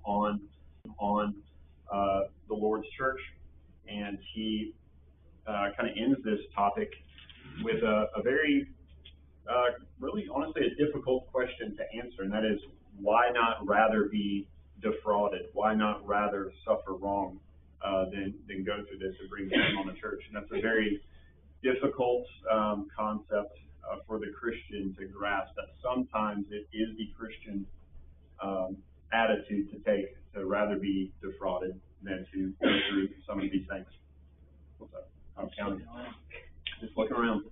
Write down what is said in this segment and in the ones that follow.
on the Lord's church, and he kind of ends this topic with a very, really, honestly, a difficult question to answer, and that is, why not rather be defrauded? Why not rather suffer wrong than go through this and bring shame on the church? And that's a very difficult concept for the Christian to grasp, that sometimes it is the Christian attitude to take, to rather be defrauded than to go through some of these things. What's up? I'm counting. Just looking around.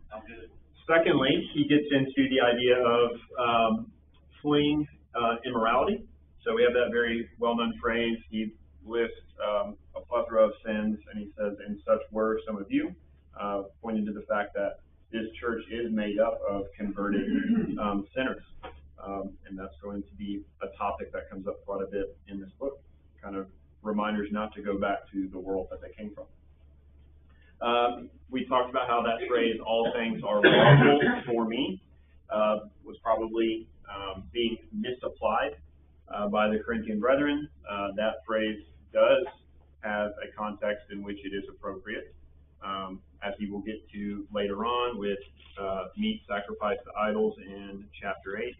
Secondly, he gets into the idea of fleeing immorality. So we have that very well-known phrase. He lists a plethora of sins, and he says, and such were some of you, pointing to the fact that this church is made up of converted sinners. And that's going to be a topic that comes up quite a bit in this book, kind of reminders not to go back to the world that they came from. We talked about how that phrase, all things are lawful for me, was probably being misapplied by the Corinthian brethren. That phrase does have a context in which it is appropriate, as he will get to later on with meat sacrificed to idols in chapter 8,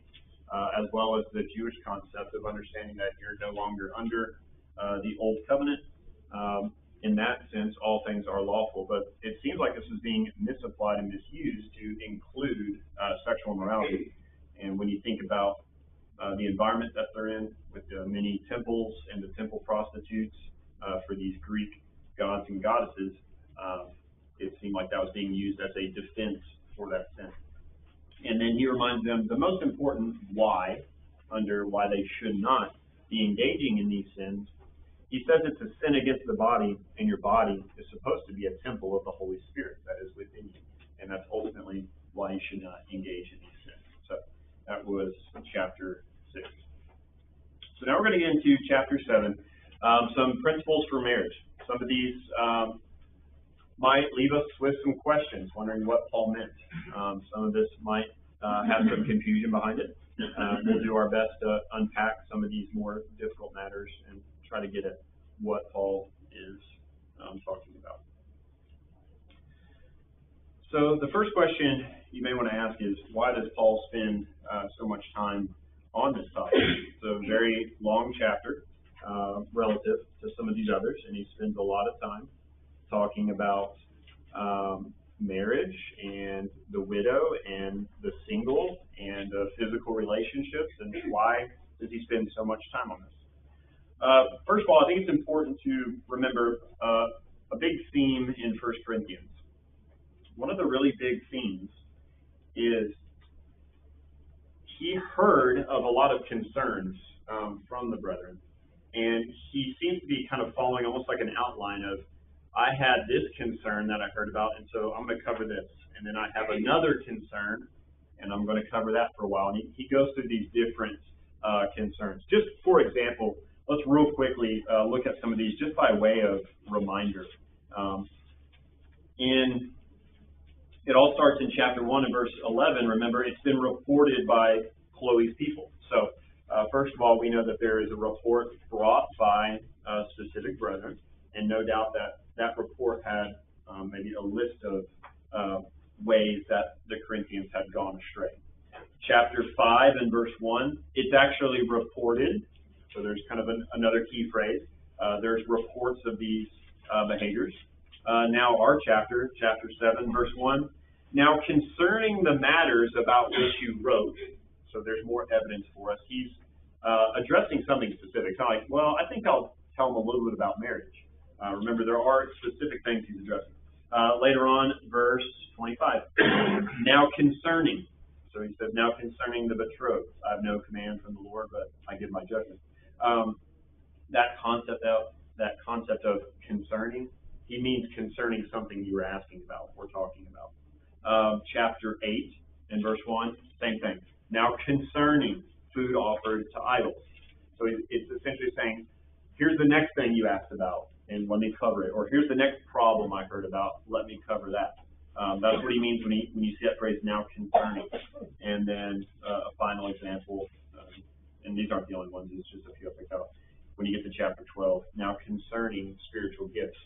as well as the Jewish concept of understanding that you're no longer under the old covenant. In that sense, all things are lawful, but it seems like this is being misapplied and misused to include sexual immorality. And when you think about the environment that they're in, with the many temples and the temple prostitutes for these Greek gods and goddesses, it seemed like that was being used as a defense for that sin. And then he reminds them the most important why they should not be engaging in these sins. He says it's a sin against the body, and your body is supposed to be a temple of the Holy Spirit that is within you. And that's ultimately why you should not engage in these sins. So that was chapter 6. So now we're going to get into chapter 7, some principles for marriage. Some of these might leave us with some questions, wondering what Paul meant. Some of this might have some confusion behind it. We'll do our best to unpack some of these more difficult matters and try to get at what Paul is talking about. So the first question you may want to ask is, why does Paul spend so much time on this topic? It's a very long chapter relative to some of these others, and he spends a lot of time talking about marriage and the widow and the single and physical relationships, and why does he spend so much time on this? First of all, I think it's important to remember a big theme in 1 Corinthians. One of the really big themes is he heard of a lot of concerns from the brethren, and he seems to be kind of following almost like an outline of, I had this concern that I heard about, and so I'm going to cover this. And then I have another concern, and I'm going to cover that for a while. And he goes through these different concerns. Just for example, let's real quickly look at some of these just by way of reminder. It all starts in chapter 1 and verse 11. Remember, it's been reported by Chloe's people. So first of all, we know that there is a report brought by specific brethren, and no doubt that report had maybe a list of ways that the Corinthians had gone astray. Chapter 5 and verse 1, it's actually reported. So there's kind of another key phrase. There's reports of these behaviors. Now our chapter 7, verse 1. Now concerning the matters about which you wrote, so there's more evidence for us. He's addressing something specific. Kind of like, well, I think I'll tell him a little bit about marriage. Remember, there are specific things he's addressing. Later on, verse 25. Now concerning. So he says, now concerning the betrothed. I have no command from the Lord, but I give my judgment. That concept of concerning, he means concerning something you were asking about, or talking about. Chapter 8 and verse 1, same thing. Now concerning food offered to idols. So it's essentially saying, here's the next thing you asked about, and let me cover it. Or here's the next problem I heard about, let me cover that. That's what he means when you see that phrase, now concerning. And then a final example, and these aren't the only ones, it's just a few I picked out. when you get to chapter 12. Now, concerning spiritual gifts.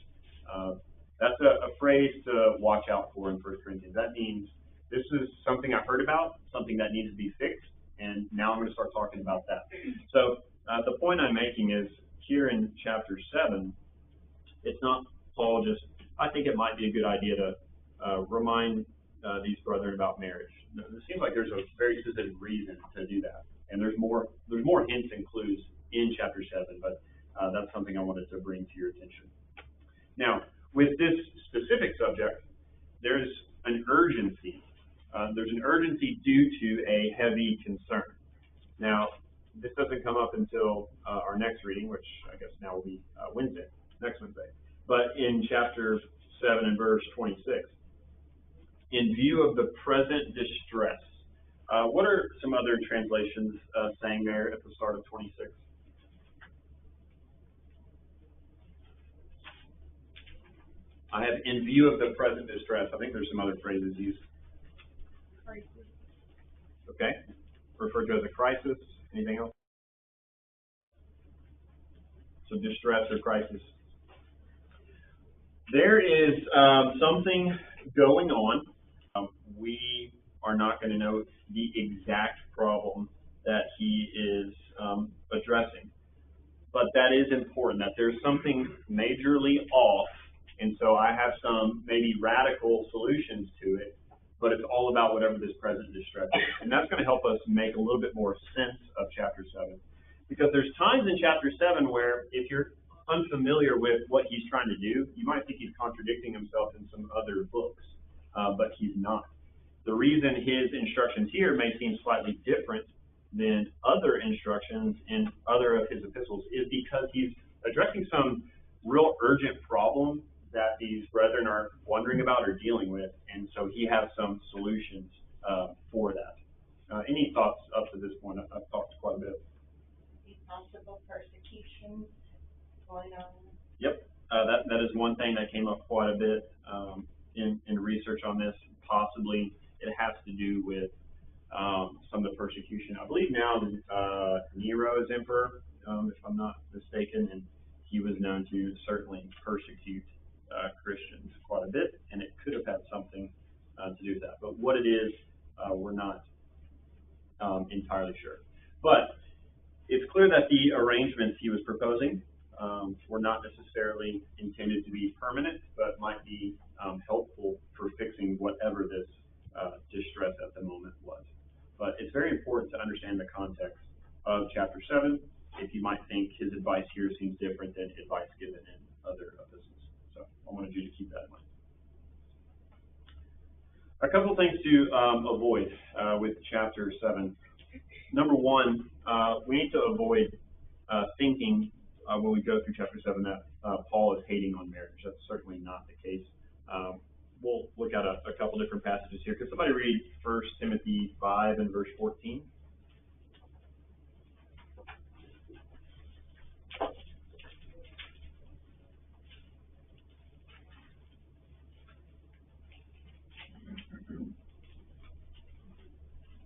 That's a phrase to watch out for in 1 Corinthians. That means this is something I heard about, something that needs to be fixed, and now I'm going to start talking about that. So the point I'm making is here in chapter 7, it's not Paul just, I think it might be a good idea to remind these brethren about marriage. It seems like there's a very specific reason to do that. And there's more hints and clues in chapter 7, but that's something I wanted to bring to your attention. Now, with this specific subject, there's an urgency. There's an urgency due to a heavy concern. Now, this doesn't come up until our next reading, which I guess now will be next Wednesday. But in chapter 7 and verse 26, in view of the present distress. What are some other translations saying there at the start of 26? I have in view of the present distress. I think there's some other phrases used. Crisis. Okay. Referred to as a crisis. Anything else? So distress or crisis. There is something going on. We are not going to know the exact problem that he is addressing. But that is important, that there's something majorly off. And so I have some maybe radical solutions to it, but it's all about whatever this present distress is. And that's going to help us make a little bit more sense of chapter 7. Because there's times in chapter 7 where if you're unfamiliar with what he's trying to do, you might think he's contradicting himself in some other books, but he's not. The reason his instructions here may seem slightly different than other instructions in other of his epistles is because he's addressing some real urgent problem that these brethren are wondering about or dealing with, and so he has some solutions for that. Any thoughts up to this point? I've talked quite a bit. Possible persecution going on. Yep, that is one thing that came up quite a bit in research on this. Possibly it has to do with some of the persecution. I believe now Nero is emperor, if I'm not mistaken, and he was known to certainly persecute Christians quite a bit, and it could have had something to do with that. But what it is, we're not entirely sure. But it's clear that the arrangements he was proposing were not necessarily intended to be permanent, but might be helpful for fixing whatever this distress at the moment was. But it's very important to understand the context of chapter 7 if you might think his advice here seems different than advice given in other epistles. So I wanted you to keep that in mind. A couple things to avoid with chapter 7. Number one, we need to avoid thinking when we go through chapter 7 that Paul is hating on marriage. That's certainly not the case. We'll look at a couple different passages here. Could somebody read 1 Timothy 5 and verse 14?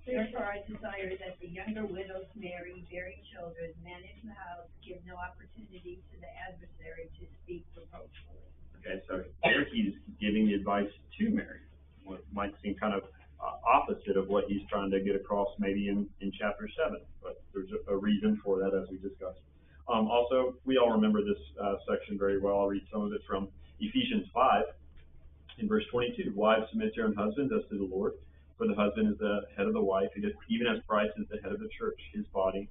Therefore, I desire that the younger widows marry, bearing children, manage the house, give no opportunity to the adversary to speak reproachfully. Okay, so here he's giving the advice to marry. What might seem kind of opposite of what he's trying to get across maybe in chapter 7, but there's a reason for that as we discussed. Also, we all remember this section very well. I'll read some of it from Ephesians 5 in verse 22. Wives, submit to your own husbands as to the Lord. For the husband is the head of the wife, even as Christ is the head of the church, his body,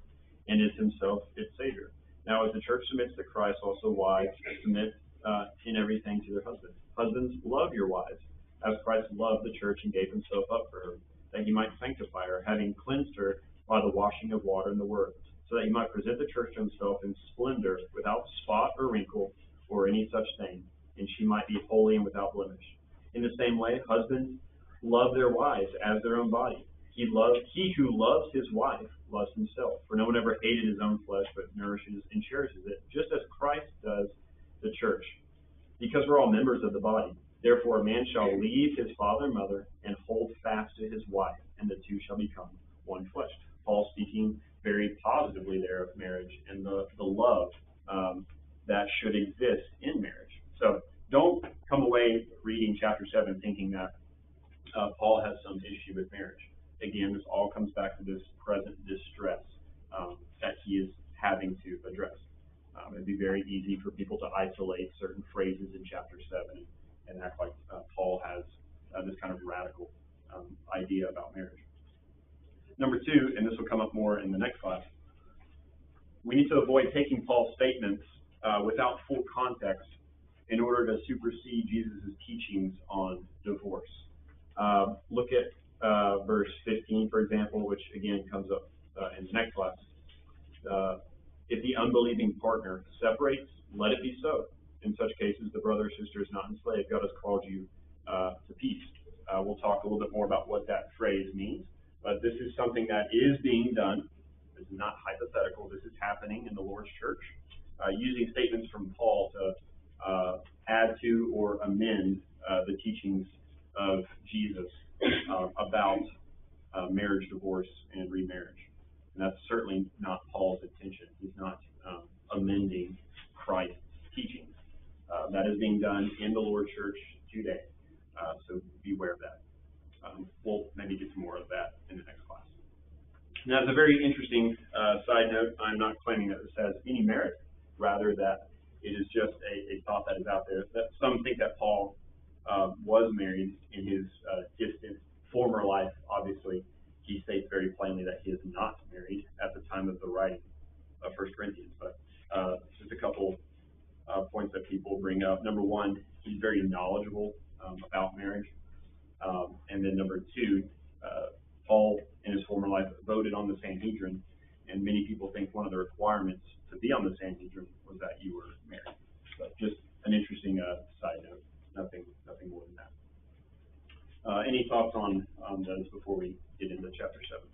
and is himself its Savior. Now, as the church submits to Christ, also wives submit in everything to their husbands. Husbands, love your wives, as Christ loved the church and gave himself up for her, that he might sanctify her, having cleansed her by the washing of water and the word, so that he might present the church to himself in splendor, without spot or wrinkle, or any such thing, and she might be holy and without blemish. In the same way, husbands, love their wives as their own body. He who loves his wife loves himself. For no one ever hated his own flesh, but nourishes and cherishes it, just as Christ does the church. Because we're all members of the body. Therefore a man shall leave his father and mother, and hold fast to his wife, and the two shall become one flesh. Paul speaking very positively there of marriage and the love should exist in marriage. So don't come away reading chapter 7 thinking that Paul has some issue with marriage. Again, this all comes back to this present distress that he is having to address. It'd be very easy for people to isolate certain phrases in chapter 7 and act like Paul has this kind of radical idea about marriage. Number 2, and this will come up more in the next class, we need to avoid taking Paul's statements without full context in order to supersede Jesus' teachings on divorce. Look at verse 15, for example, which again comes up in the next class. If the unbelieving partner separates, let it be so. In such cases, the brother or sister is not enslaved. God has called you to peace. We'll talk a little bit more about what that phrase means, but this is something that is being done. This is not hypothetical. This is happening in the Lord's church, using statements from Paul to add to or amend the teachings of Jesus about marriage, divorce, and remarriage. And that's certainly not Paul's intention. He's not amending Christ's teachings. That is being done in the Lord's church today. So beware of that. We'll maybe get some more of that in the next class. Now, as a very interesting side note, I'm not claiming that this has any merit, rather that it is just a thought that is out there. That some think that Paul was married in his distant former life. Obviously, he states very plainly that he is not married at the time of the writing of 1 Corinthians. But just a couple points that people bring up. Number 1, he's very knowledgeable about marriage. And then number 2, Paul in his former life voted on the Sanhedrin, and many people think one of the requirements to be on the Sanhedrin was that you were married. So just an interesting side note. Nothing more than that. Any thoughts on those before we get into chapter 7?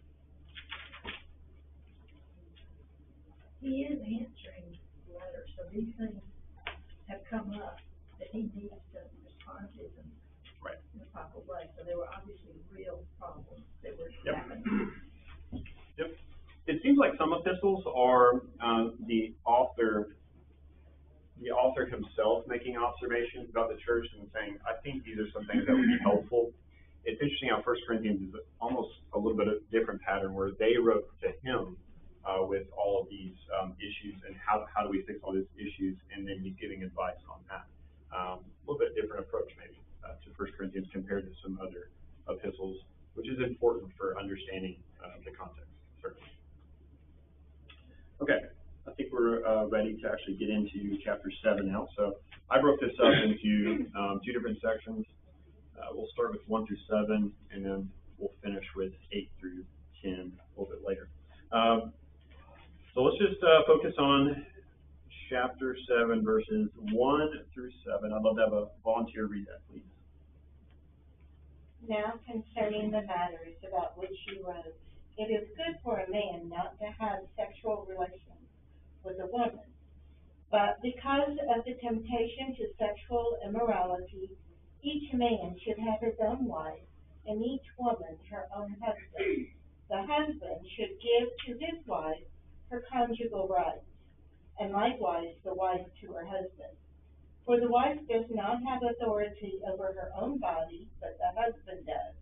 He is answering letters, so these things have come up that he needs to respond to them Right. in a proper way. So there were obviously real problems that were Yep. happening. Yep. It seems like some epistles are the author himself making observations about the church and saying, I think these are some things that would be helpful. It's interesting how 1 Corinthians is almost a little bit of a different pattern where they wrote to him with all of these issues and how do we fix all these issues, and then he's giving advice on that. A little bit different approach maybe to 1 Corinthians compared to some other epistles, which is important for understanding the context, certainly. Okay, I think we're ready to actually get into chapter 7 now. So I broke this up into 2 different sections. We'll start with 1 through 7, and then we'll finish with 8 through 10 a little bit later. So let's just focus on chapter 7, verses 1 through 7. I'd love to have a volunteer read that, please. Now concerning the matters about which you wrote, it is good for a man not to have sexual relations with a woman. But because of the temptation to sexual immorality, each man should have his own wife, and each woman her own husband. The husband should give to his wife her conjugal rights, and likewise the wife to her husband. For the wife does not have authority over her own body, but the husband does.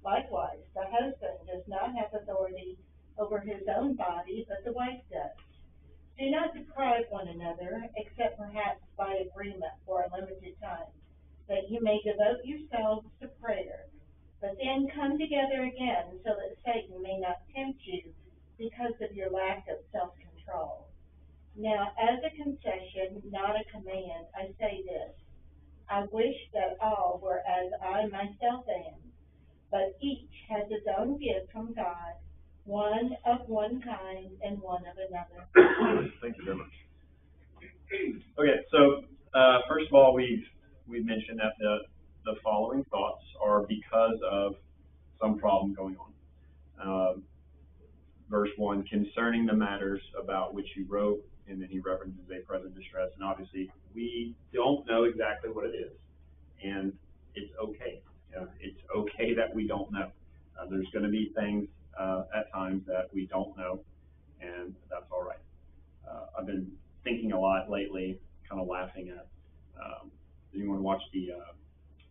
Likewise, the husband does not have authority over his own body, but the wife does. Do not deprive one another, except perhaps by agreement for a limited time, that you may devote yourselves to prayer, but then come together again so that Satan may not tempt you because of your lack of self-control. Now, as a concession, not a command, I say this. I wish that all were as I myself am, but each has his own gift from God, one of one kind and one of another. Thank you very much. Okay, so first of all, we've mentioned that the following thoughts are because of some problem going on. Verse 1, concerning the matters about which you wrote, and then he references a present distress, and obviously we don't know exactly what it is, and it's okay. It's okay that we don't know. There's going to be things at times that we don't know, and that's all right. I've been thinking a lot lately, kind of laughing at. Did anyone watch the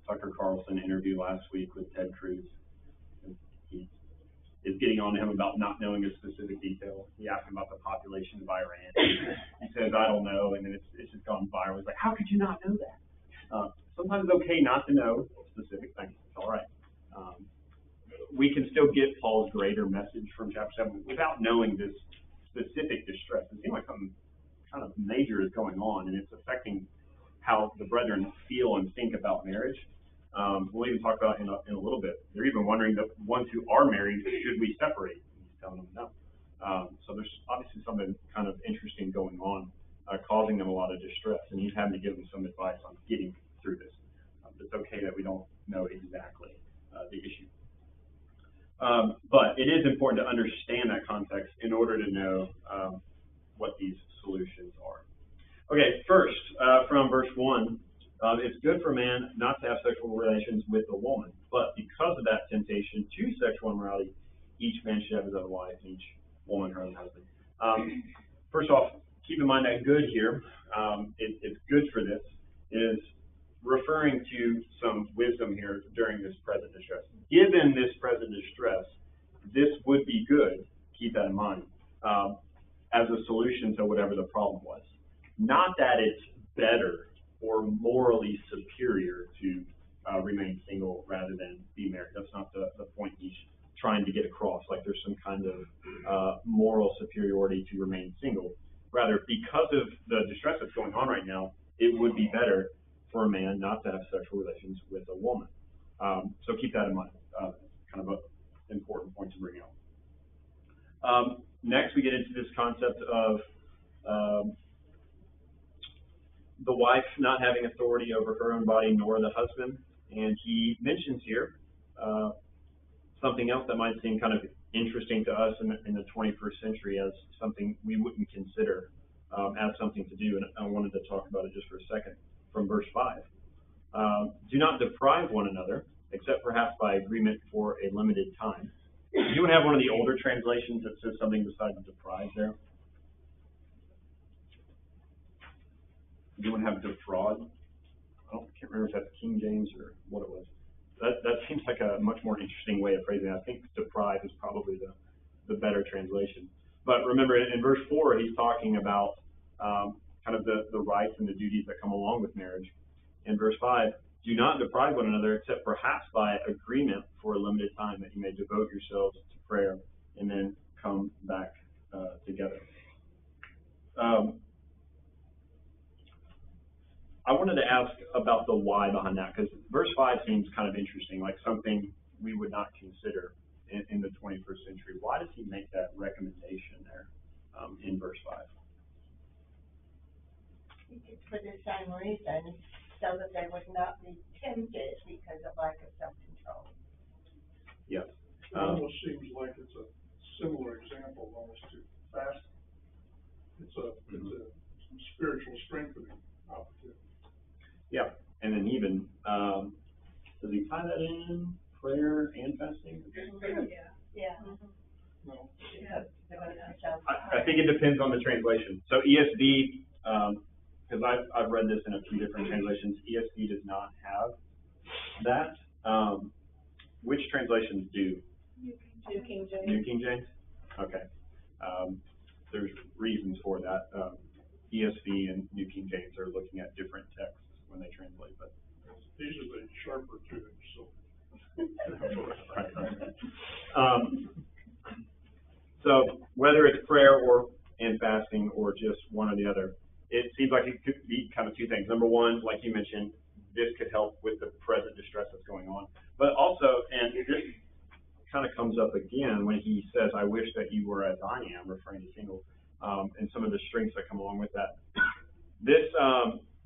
Tucker Carlson interview last week with Ted Cruz? He is getting on to him about not knowing a specific detail. He asked him about the population of Iran. He says, I don't know, and then it's just gone viral. He's like, how could you not know that? Sometimes it's okay not to know specific things. It's all right. We can still get Paul's greater message from chapter 7 without knowing this specific distress. It seems like something kind of major is going on, and it's affecting how the brethren feel and think about marriage. We'll even talk about in a little bit. They're even wondering, the ones who are married, should we separate? He's telling them no. So there's obviously something kind of interesting going on, causing them a lot of distress, and he's having to give them some advice on getting through this. It's okay that we don't know exactly the issue. But it is important to understand that context in order to know what these solutions are. Okay, first, from verse 1, it's good for a man not to have sexual relations with a woman, but because of that temptation to sexual immorality, each man should have his own wife, and each woman her own husband. First off, keep in mind that good here, it's good for this, is referring to some wisdom here during this present distress. Given this present distress, this would be good, keep that in mind, as a solution to whatever the problem was. Not that it's better or morally superior to remain single rather than be married. That's not the point he's trying to get across, like there's some kind of moral superiority to remain single. Rather, because of the distress that's going on right now, it would be better for a man not to have sexual relations with a woman. So keep that in mind. Kind of an important point to bring out. Next, we get into this concept of the wife not having authority over her own body nor the husband. And he mentions here something else that might seem kind of interesting to us in the 21st century as something we wouldn't consider as something to do. And I wanted to talk about it just for a second. From verse 5. Do not deprive one another, except perhaps by agreement for a limited time. Do you have one of the older translations that says something besides deprive there? Do you have defraud? Can't remember if that's King James or what it was. That seems like a much more interesting way of phrasing it. I think deprive is probably the better translation. But remember, in verse 4, he's talking about kind of the rights and the duties that come along with marriage. In verse 5, do not deprive one another except perhaps by agreement for a limited time, that you may devote yourselves to prayer and then come back together. I wanted to ask about the why behind that, because verse 5 seems kind of interesting, like something we would not consider in the 21st century. Why does he make that recommendation there in verse 5? For the same reason, so that they would not be tempted because of lack of self-control. Yes. It almost seems like it's a similar example almost to fasting. It's a spiritual strengthening opportunity. Yeah, and then even, does he tie that in prayer and fasting? Yeah. No. I think it depends on the translation. So ESV, because I've read this in a few different translations, ESV does not have that. Which translations do? New King James. New King James? Okay. There's reasons for that. ESV and New King James are looking at different texts when they translate, but These are the sharper two, so. So whether it's prayer and fasting or just one or the other, it seems like it could be kind of two things. Number one, like you mentioned, this could help with the present distress that's going on. But also, and this kind of comes up again when he says, I wish that you were as I am, referring to single, and some of the strengths that come along with that. This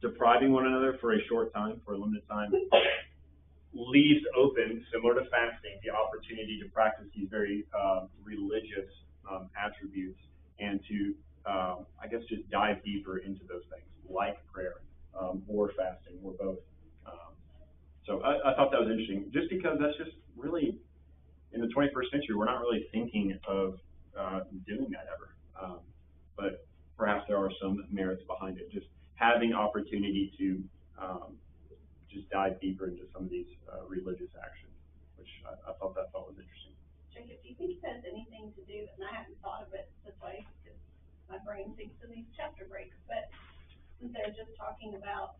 depriving one another for a short time, for a limited time, leaves open, similar to fasting, the opportunity to practice these very religious attributes and to, I guess, just dive deeper into those things, like prayer or fasting or both. So I thought that was interesting, just because that's just really, in the 21st century, we're not really thinking of doing that ever. But perhaps there are some merits behind it, just having opportunity to just dive deeper into some of these religious actions, which I thought was interesting. Jacob, do you think it has anything to do, and I hadn't thought of it this way because my brain thinks of these chapter breaks, but since they're just talking about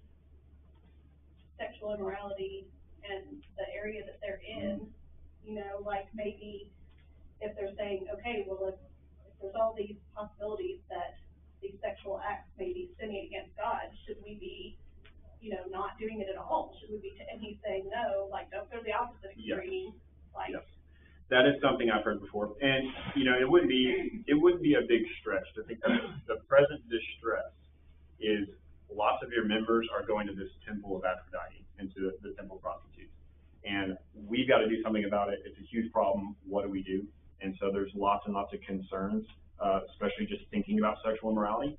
sexual immorality and the area that they're in, you know, like maybe if they're saying, okay, well, if there's all these possibilities that these sexual acts may be sinning against God, should we be, you know, not doing it at all? Should we be, and he's saying no, like, don't go to the opposite extreme. Yes. Like, Yes. That is something I've heard before, and you know, it wouldn't be a big stretch to think that the present distress is lots of your members are going to this temple of Aphrodite, into the temple prostitutes, and we've got to do something about it. It's a huge problem. What do we do? And so there's lots and lots of concerns, especially just thinking about sexual immorality,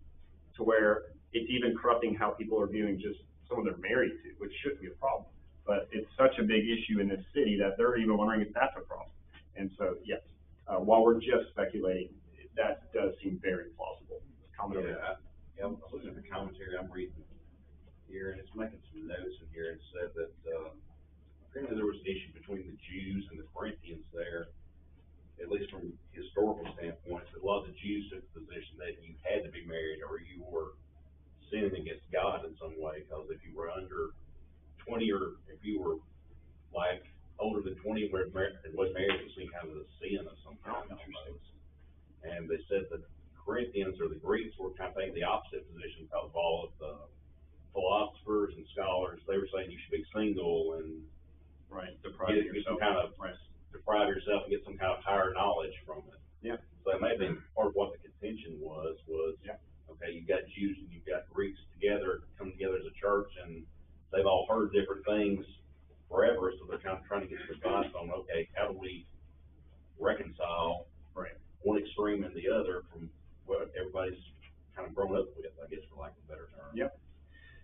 to where it's even corrupting how people are viewing just someone they're married to, which shouldn't be a problem. But it's such a big issue in this city that they're even wondering if that's a problem. And so, yes, while we're just speculating, that does seem very plausible. Comment over that. Yeah, I'm looking at the commentary I'm reading here, and it's making some notes in here. It said that apparently there was an issue between the Jews and the Corinthians there, at least from a historical standpoint. That a lot of the Jews took the position that you had to be married or you were sinning against God in some way, because if you were under 20 or if you were like older than 20 and was married, it was seen kind of a sin of some kind. And they said that Corinthians or the Greeks were kind of taking the opposite position, because of all of the philosophers and scholars. They were saying you should be single and Deprive yourself. Deprive yourself and get some kind of higher knowledge from it. Yeah. So that may have been part of what the contention was okay, you've got Jews and you've got Greeks together, come together as a church, and they've all heard different things forever, so they're kind of trying to get some advice on, okay, how do we reconcile one extreme and the other from what everybody's kind of grown up with, I guess, for lack of a better term. Yep.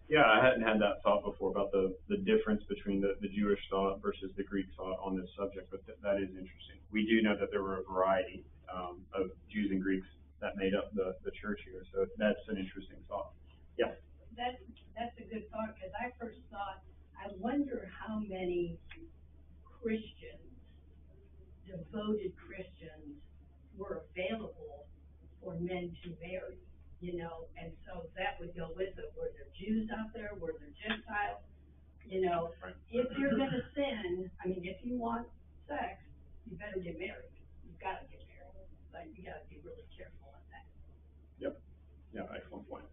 Yeah, I hadn't had that thought before about the difference between the Jewish thought versus the Greek thought on this subject, but that is interesting. We do know that there were a variety of Jews and Greeks that made up the church here, so that's an interesting thought. Yeah. That's a good thought, because I first thought, I wonder how many Christians, devoted Christians, were available for men to marry, you know, and so that would go with it. Were there Jews out there? Were there Gentiles? You know, if you're going to sin, I mean, if you want sex, you better get married. You've got to get married. Like, you got to be really careful on that. Yep. Yeah, excellent point.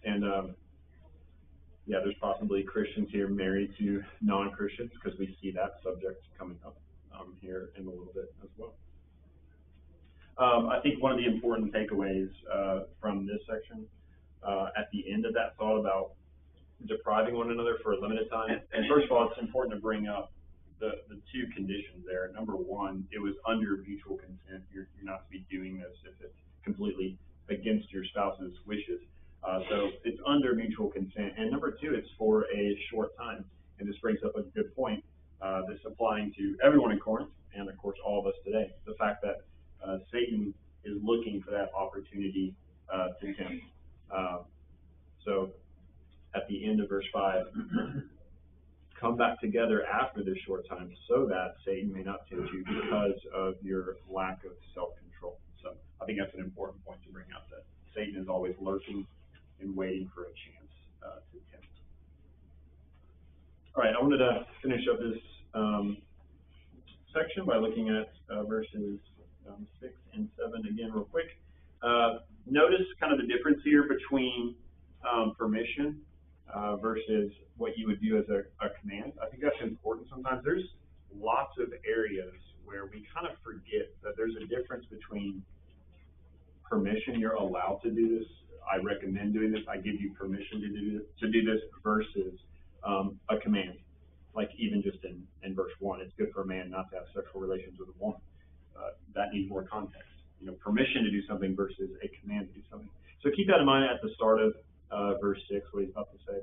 And yeah, there's possibly Christians here married to non-Christians, because we see that subject coming up here in a little bit as well. I think one of the important takeaways from this section at the end of that thought about depriving one another for a limited time, and first of all, it's important to bring up the two conditions there. Number one, it was under mutual consent. You're not to be doing this if it's completely against your spouse's wishes. So it's under mutual consent. And number two, it's for a short time. And this brings up a good point that's applying to everyone in Corinth and, of course, all of us today. The fact that Satan is looking for that opportunity to tempt. So at the end of verse 5, come back together after this short time so that Satan may not tempt you because of your lack of self-control. So I think that's an important point to bring out, that Satan is always lurking and waiting for a chance to tempt. All right, I wanted to finish up this section by looking at verses 6 and 7 again real quick. Notice kind of the difference here between permission versus what you would view as a command. I think that's important sometimes. There's lots of areas where we kind of forget that there's a difference between permission, you're allowed to do this, I recommend doing this, I give you permission to do this, versus a command. Like even just in verse 1, it's good for a man not to have sexual relations with a woman. That needs more context. You know, permission to do something versus a command to do something. So keep that in mind at the start of verse 6, what he's about to say.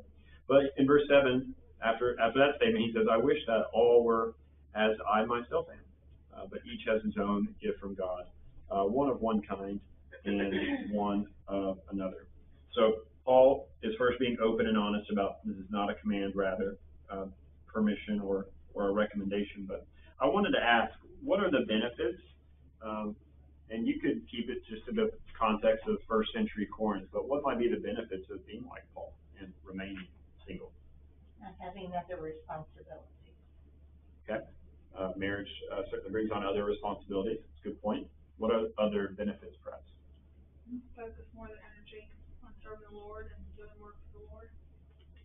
But in verse 7, after that statement, he says, I wish that all were as I myself am, but each has his own gift from God, one of one kind and one of another. So Paul is first being open and honest about this is not a command, rather permission or a recommendation. But I wanted to ask, what are the benefits? And you could keep it just in the context of first century Corinth, but what might be the benefits of being like Paul and remaining single? Not having other responsibilities. Okay. Marriage certainly brings on other responsibilities. It's a good point. What are other benefits, perhaps? Focus more of the energy on serving the Lord and doing work for the Lord.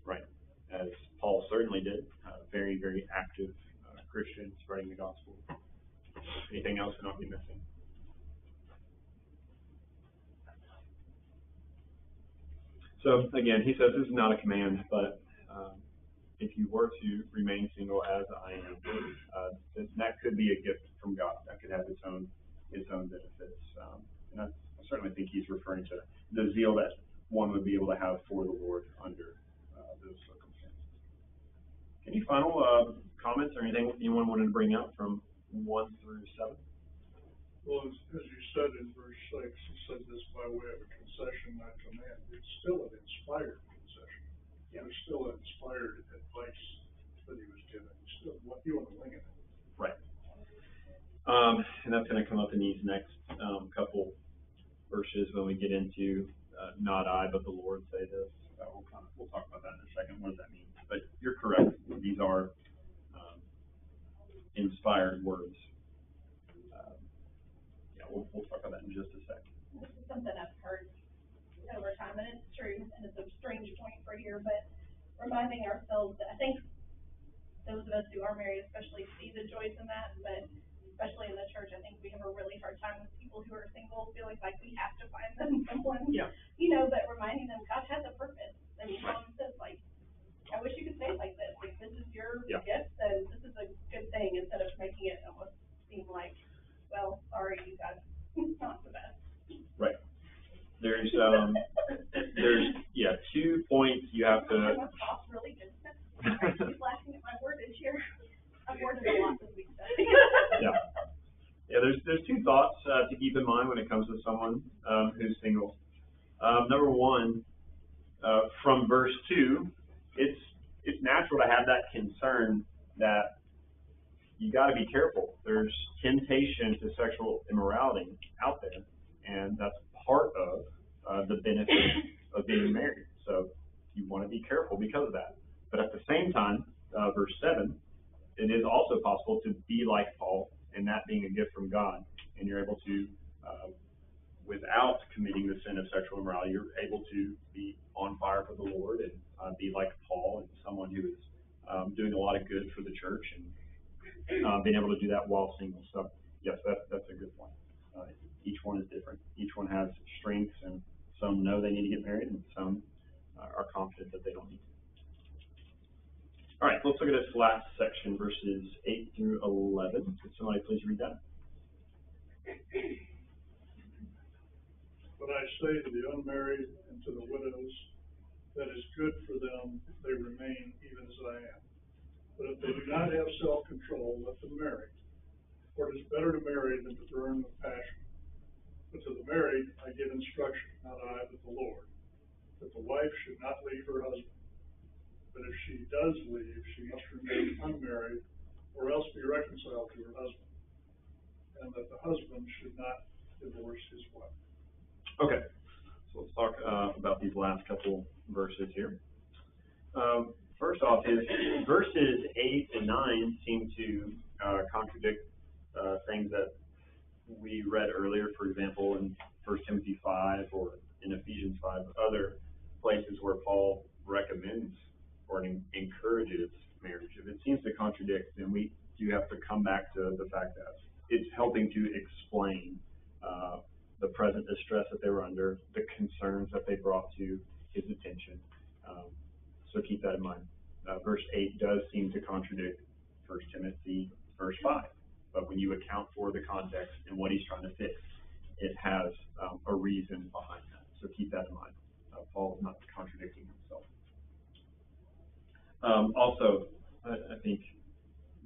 Right. As Paul certainly did. Very, very active Christian spreading the gospel. Anything else would not be missing? So again, he says this is not a command, but if you were to remain single as I am, that could be a gift from God. That could have its own benefits. And I certainly think he's referring to the zeal that one would be able to have for the Lord under those circumstances. Any final comments or anything anyone wanted to bring up from 1 through 7? Well, as you said in verse 6, he said this by way of a concession, not command. It's still an inspired concession. Yeah. It's still an inspired advice that he was given. You want to wing it. Right. And that's going to come up in these next couple verses when we get into not I, but the Lord say this. We'll talk about that in a second. What does that mean? But you're correct. These are inspired words. We'll talk about that in just a second. This is something I've heard over time, and it's true, and it's a strange point for here, but reminding ourselves that I think those of us who are married especially see the joys in that, but especially in the church, I think we have a really hard time with people who are single feeling like we have to find them someone, Yeah. But reminding them God has a purpose. I mean, Tom says, like, I wish you could say it like this. Like, this is your gift, and this is a good thing, instead of making it almost seem like, well, sorry, you guys, not the best. Right. There's 2 points you have to. My boss really did that. He's laughing at my wordage here. I've worded a lot this week. Yeah. There's 2 thoughts to keep in mind when it comes to someone who's single. Number 1, from verse 2, it's natural to have that concern that you got to be careful. There's temptation to sexual immorality out there, and that's part of the benefit of being married. So you want to be careful because of that. But at the same time, verse 7, it is also possible to be like Paul, and that being a gift from God, and you're able to, without committing the sin of sexual immorality, you're able to be on fire for the Lord and be like Paul and someone who is doing a lot of good for the church and being able to do that while single. So yes, that's a good point. Each one is different. Each one has strengths, and some know they need to get married, and some are confident that they don't need to. All right, let's look at this last section, verses 8 through 11. Could somebody please read that? But I say to the unmarried and to the widows, that is good for them if they remain even as I am. But if they do not have self-control, let them marry. For it is better to marry than to burn with passion. But to the married I give instruction, not I, but the Lord, that the wife should not leave her husband. But if she does leave, she must remain unmarried, or else be reconciled to her husband. And that the husband should not divorce his wife. Okay, so let's talk about these last couple verses here. First off, verses 8 and 9 seem to contradict things that we read earlier, for example, in 1 Timothy 5 or in Ephesians 5, other places where Paul recommends or encourages marriage. If it seems to contradict, then we do have to come back to the fact that it's helping to explain the present distress that they were under, the concerns that they brought to his attention. So keep that in mind. Verse 8 does seem to contradict 1 Timothy verse 5. But when you account for the context and what he's trying to fix, it has a reason behind that. So keep that in mind. Paul is not contradicting himself. Also, I think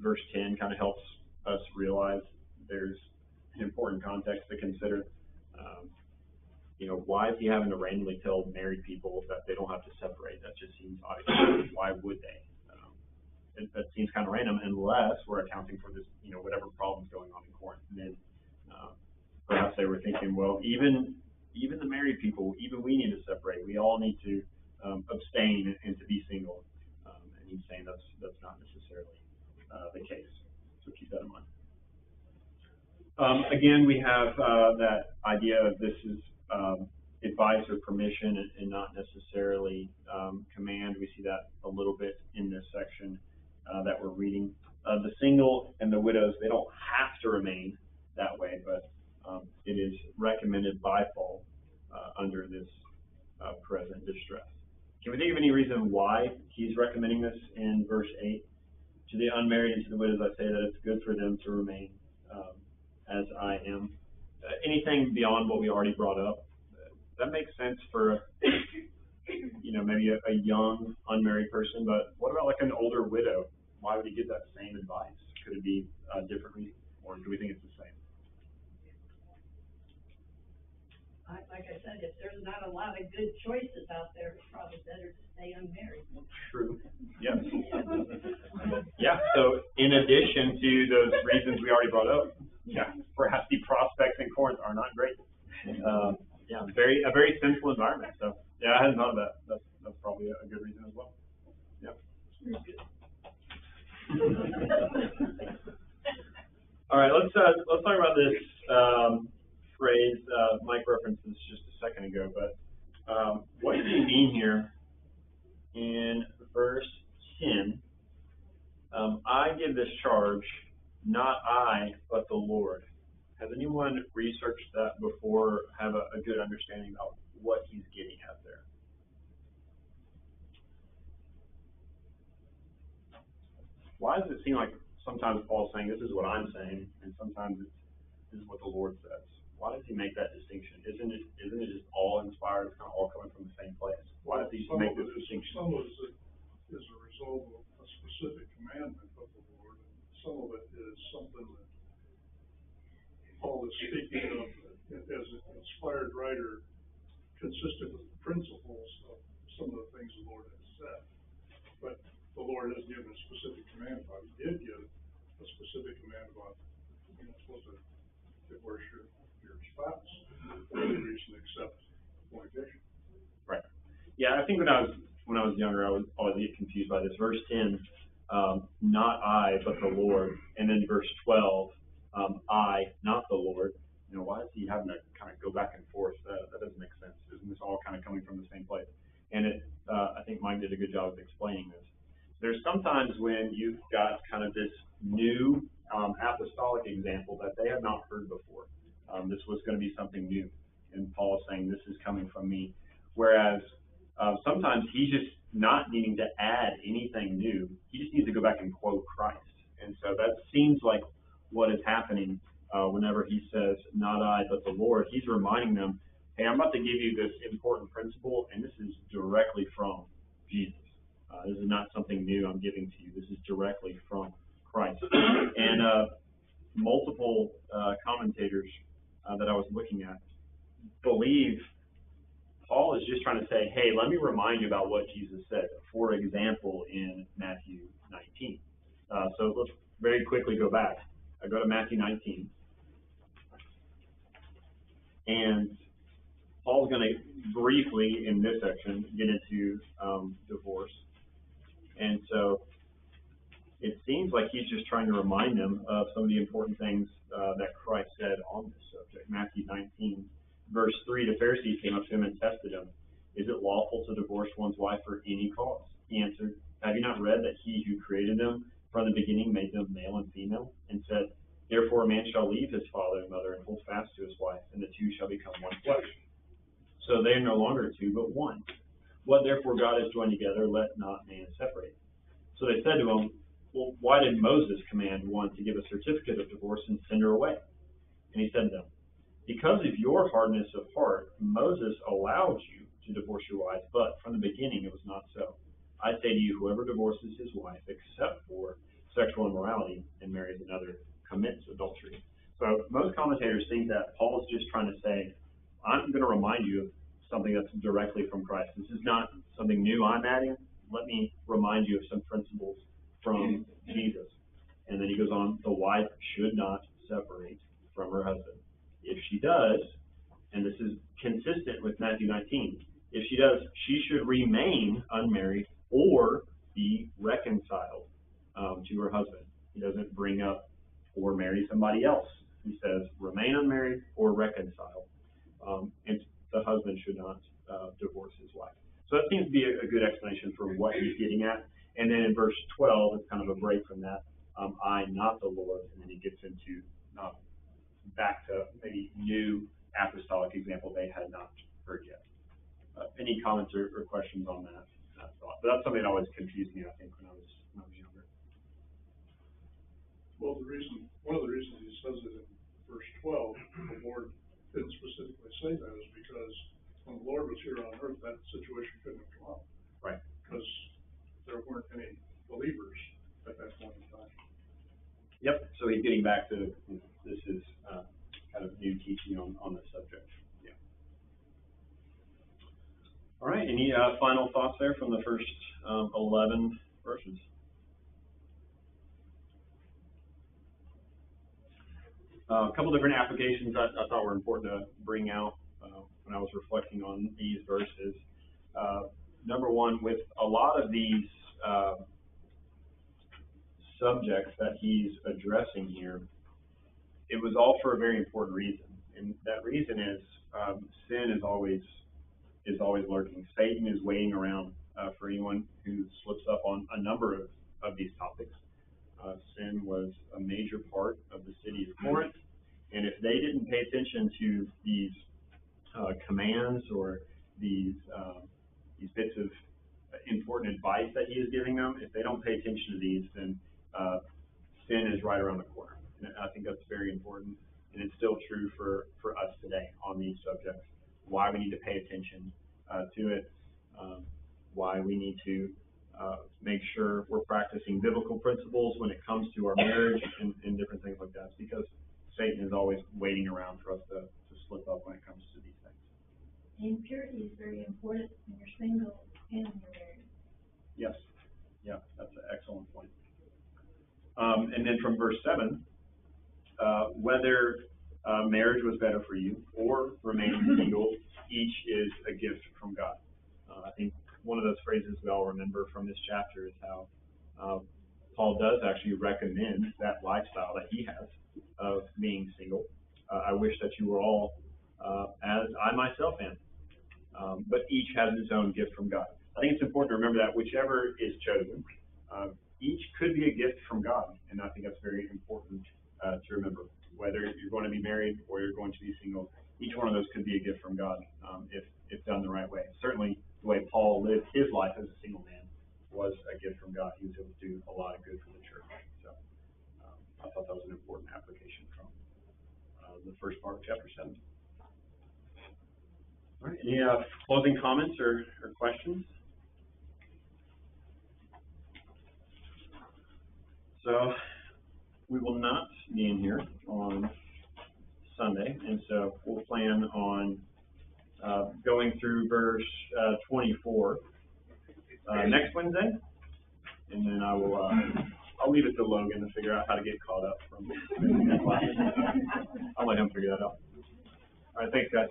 verse 10 kind of helps us realize there's an important context to consider. why is he having to randomly tell married people that they don't have to separate? That just seems obvious. Why would they? That seems kind of random, unless we're accounting for this, whatever problem's going on in Corinth. And then perhaps they were thinking, well, even the married people, even we need to separate. We all need to abstain and to be single. And he's saying that's not necessarily the case. So keep that in mind. Again, we have that idea of this is advice or permission and not necessarily command. We see that a little bit in this section that we're reading. The single and the widows, they don't have to remain that way, but it is recommended by Paul under this present distress. Can we think of any reason why he's recommending this in verse 8? To the unmarried and to the widows, I say that it's good for them to remain as I am. Anything beyond what we already brought up, that makes sense for, maybe a young unmarried person, but what about like an older widow? Why would he give that same advice? Could it be a different reason, or do we think it's the same? Like I said, if there's not a lot of good choices out there, it's probably better to stay unmarried. True. Yes. Yeah. So in addition to those reasons we already brought up, perhaps the prospects in Corinth are not great. A very sinful environment. So I hadn't thought of that. That's probably a good reason as well. Yeah. All right. Let's talk about this phrase Mike referenced this just a second ago, but what does he mean here in verse 10? I give this charge, not I, but the Lord. Has anyone researched that before, have a good understanding about what he's getting at there? Why does it seem like sometimes Paul's saying this is what I'm saying, and sometimes this is what the Lord says? Why does he make that distinction? Isn't it just all inspired? It's kind of all coming from the same place. Why does he make this distinction? Some of it is a result of a specific commandment of the Lord, and some of it is something that Paul is speaking of as an inspired writer, consistent with the principles of some of the things the Lord has said. But the Lord has given a specific command about it. He did give a specific command about you're not supposed to divorce your spouse for any reason except fornication. Right. Yeah, I think when I was younger, I would always get confused by this. Verse 10, not I, but the Lord, and then verse 12, I, not the Lord. Why is he having to kind of go back and forth? That doesn't make sense. Isn't this all kind of coming from the same place? And I think Mike did a good job of explaining this. There's sometimes when you've got kind of this new apostolic example that they have not heard before. This was going to be something new, and Paul is saying this is coming from me. Whereas sometimes he's just not needing to add anything new. He just needs to go back and quote Christ. And so that seems like what is happening whenever he says, not I, but the Lord. He's reminding them, hey, I'm about to give you this important principle, and this is directly from Jesus. This is not something new I'm giving to you. This is directly from Christ. And multiple commentators that I was looking at believe Paul is just trying to say, hey, let me remind you about what Jesus said, for example, in Matthew 19. So let's very quickly go back. I go to Matthew 19. And Paul's going to briefly, in this section, get into divorce. And so it seems like he's just trying to remind them of some of the important things that Christ said on this subject. Matthew 19, verse 3, the Pharisees came up to him and tested him. Is it lawful to divorce one's wife for any cause? He answered, have you not read that he who created them from the beginning made them male and female? And said, therefore a man shall leave his father and mother and hold fast to his wife, and the two shall become one flesh. So they are no longer two, but one. What therefore God has joined together, let not man separate. So they said to him, well, why did Moses command one to give a certificate of divorce and send her away? And he said to them, because of your hardness of heart, Moses allowed you to divorce your wife, but from the beginning it was not so. I say to you, whoever divorces his wife, except for sexual immorality, and marries another, commits adultery. So most commentators think that Paul is just trying to say, I'm gonna remind you of something that's directly from Christ. This is not something new I'm adding. Let me remind you of some principles from Jesus. And then he goes on, the wife should not separate from her husband. If she does, and this is consistent with Matthew 19, if she does, she should remain unmarried or be reconciled to her husband. He doesn't bring up or marry somebody else. He says remain unmarried or reconcile. And the husband should not divorce his wife. So that seems to be a good explanation for what he's getting at. And then in verse 12, it's kind of a break from that. I, not the Lord. And then he gets into back to maybe new apostolic example they had not heard yet. Any comments or questions on that thought? But that's something that always confused me, I think, when I was younger. Well, one of the reasons he says it in verse 12, the Lord didn't specifically say that is because when the Lord was here on earth, that situation couldn't have come up. Right. Because there weren't any believers at that point in time. Yep. So he's getting back to this is kind of new teaching on this subject. Yeah. All right. Any final thoughts there from the first 11 verses? A couple different applications I thought were important to bring out when I was reflecting on these verses. Number one, with a lot of these subjects that he's addressing here, it was all for a very important reason, and that reason is sin is always lurking. Satan is waiting around for anyone who slips up on a number of these topics. Sin was a major part of the city of Corinth, and if they didn't pay attention to these commands or these bits of important advice that he is giving them, if they don't pay attention to these, then sin is right around the corner. And I think that's very important, and it's still true for us today on these subjects. Why we need to pay attention to it, why we need to make sure we're practicing biblical principles when it comes to our marriage and different things like that. It's because Satan is always waiting around for us to slip up when it comes to these things. And purity is very important when you're single and when you're married. Yes. Yeah, that's an excellent point. And then from verse 7, whether marriage was better for you or remaining single, each is a gift from God. I think one of those phrases we all remember from this chapter is how Paul does actually recommend that lifestyle that he has of being single. I wish that you were all as I myself am, but each has its own gift from God. I think it's important to remember that whichever is chosen, each could be a gift from God, and I think that's very important to remember. Whether you're going to be married or you're going to be single, each one of those could be a gift from God if done the right way. Certainly, the way Paul lived his life as a single man was a gift from God. He was able to do a lot of good for the church. So I thought that was an important application from the first part of chapter 7. All right. Any closing comments or questions? So we will not be in here on Sunday, and so we'll plan on going through verse 24 next Wednesday, and then I'll leave it to Logan to figure out how to get caught up from that class. I'll let him figure that out. All right, thanks, guys.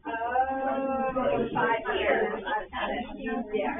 Oh, 5 years. I've had it. Yeah.